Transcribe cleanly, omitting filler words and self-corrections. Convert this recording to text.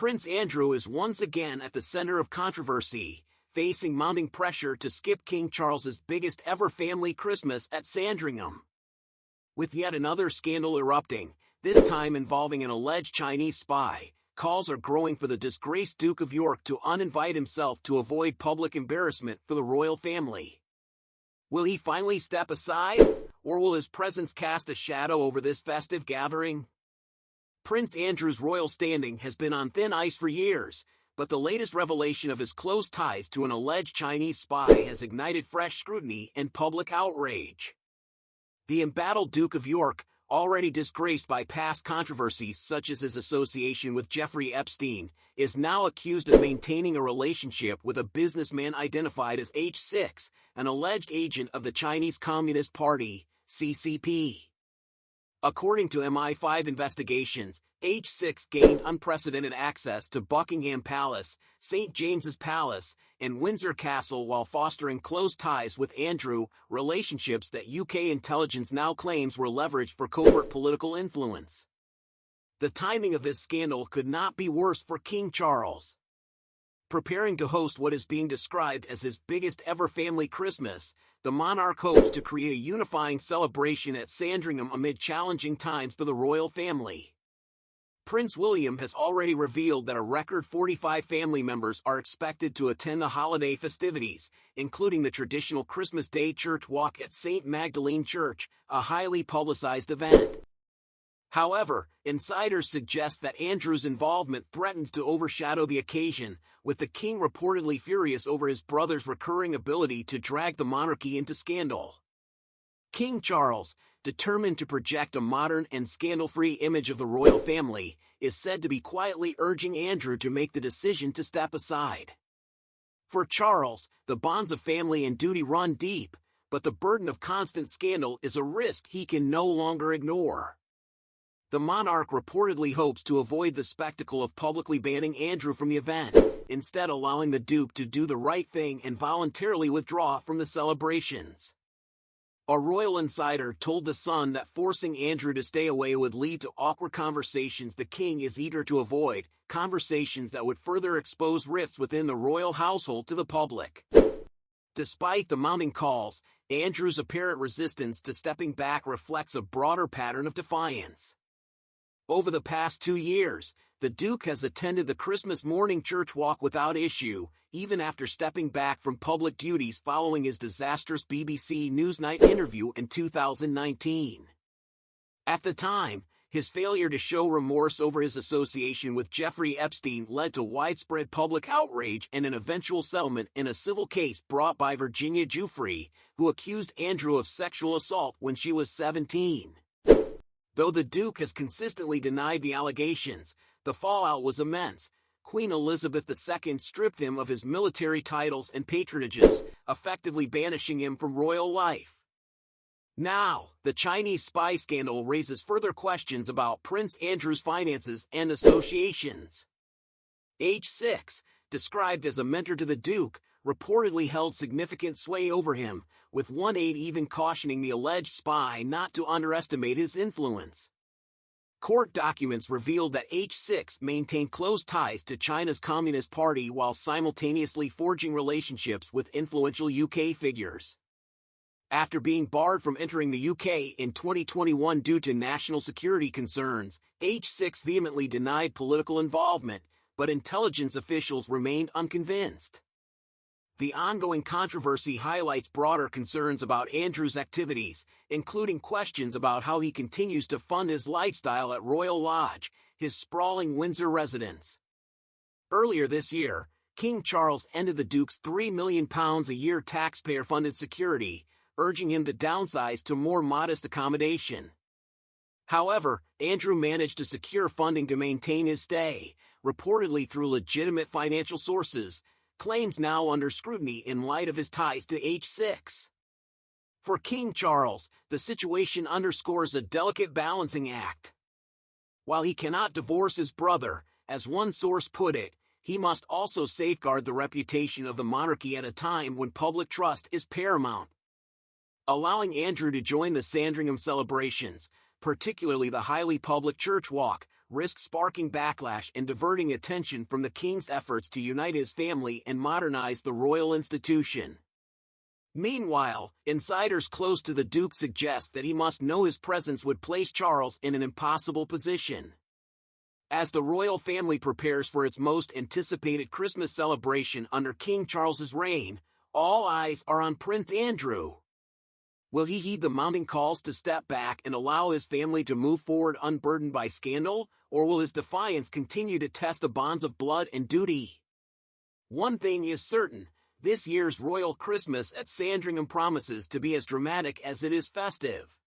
Prince Andrew is once again at the center of controversy, facing mounting pressure to skip King Charles's biggest ever family Christmas at Sandringham. With yet another scandal erupting, this time involving an alleged Chinese spy, calls are growing for the disgraced Duke of York to uninvite himself to avoid public embarrassment for the royal family. Will he finally step aside, or will his presence cast a shadow over this festive gathering? Prince Andrew's royal standing has been on thin ice for years, but the latest revelation of his close ties to an alleged Chinese spy has ignited fresh scrutiny and public outrage. The embattled Duke of York, already disgraced by past controversies such as his association with Jeffrey Epstein, is now accused of maintaining a relationship with a businessman identified as H6, an alleged agent of the Chinese Communist Party, CCP. According to MI5 investigations, H6 gained unprecedented access to Buckingham Palace, St. James's Palace, and Windsor Castle while fostering close ties with Andrew, relationships that UK intelligence now claims were leveraged for covert political influence. The timing of this scandal could not be worse for King Charles. Preparing to host what is being described as his biggest ever family Christmas, the monarch hopes to create a unifying celebration at Sandringham amid challenging times for the royal family. Prince William has already revealed that a record 45 family members are expected to attend the holiday festivities, including the traditional Christmas Day church walk at St. Magdalene Church, a highly publicized event. However, insiders suggest that Andrew's involvement threatens to overshadow the occasion, with the king reportedly furious over his brother's recurring ability to drag the monarchy into scandal. King Charles, determined to project a modern and scandal-free image of the royal family, is said to be quietly urging Andrew to make the decision to step aside. For Charles, the bonds of family and duty run deep, but the burden of constant scandal is a risk he can no longer ignore. The monarch reportedly hopes to avoid the spectacle of publicly banning Andrew from the event, instead allowing the Duke to do the right thing and voluntarily withdraw from the celebrations. A royal insider told The Sun that forcing Andrew to stay away would lead to awkward conversations the king is eager to avoid, conversations that would further expose rifts within the royal household to the public. Despite the mounting calls, Andrew's apparent resistance to stepping back reflects a broader pattern of defiance. Over the past 2 years, the Duke has attended the Christmas morning church walk without issue, even after stepping back from public duties following his disastrous BBC Newsnight interview in 2019. At the time, his failure to show remorse over his association with Jeffrey Epstein led to widespread public outrage and an eventual settlement in a civil case brought by Virginia Giuffre, who accused Andrew of sexual assault when she was 17. Though the Duke has consistently denied the allegations, the fallout was immense. Queen Elizabeth II stripped him of his military titles and patronages, effectively banishing him from royal life. Now, the Chinese spy scandal raises further questions about Prince Andrew's finances and associations. H6, described as a mentor to the Duke, reportedly held significant sway over him, with one aide even cautioning the alleged spy not to underestimate his influence. Court documents revealed that H6 maintained close ties to China's Communist Party while simultaneously forging relationships with influential UK figures. After being barred from entering the UK in 2021 due to national security concerns, H6 vehemently denied political involvement, but intelligence officials remained unconvinced. The ongoing controversy highlights broader concerns about Andrew's activities, including questions about how he continues to fund his lifestyle at Royal Lodge, his sprawling Windsor residence. Earlier this year, King Charles ended the Duke's £3 million a year taxpayer-funded security, urging him to downsize to more modest accommodation. However, Andrew managed to secure funding to maintain his stay, reportedly through legitimate financial sources, claims now under scrutiny in light of his ties to H6. For King Charles, the situation underscores a delicate balancing act. While he cannot divorce his brother, as one source put it, he must also safeguard the reputation of the monarchy at a time when public trust is paramount. Allowing Andrew to join the Sandringham celebrations, particularly the highly public church walk, risk sparking backlash and diverting attention from the king's efforts to unite his family and modernize the royal institution. Meanwhile, insiders close to the Duke suggest that he must know his presence would place Charles in an impossible position. As the royal family prepares for its most anticipated Christmas celebration under King Charles's reign, all eyes are on Prince Andrew. Will he heed the mounting calls to step back and allow his family to move forward unburdened by scandal, or will his defiance continue to test the bonds of blood and duty? One thing is certain, this year's royal Christmas at Sandringham promises to be as dramatic as it is festive.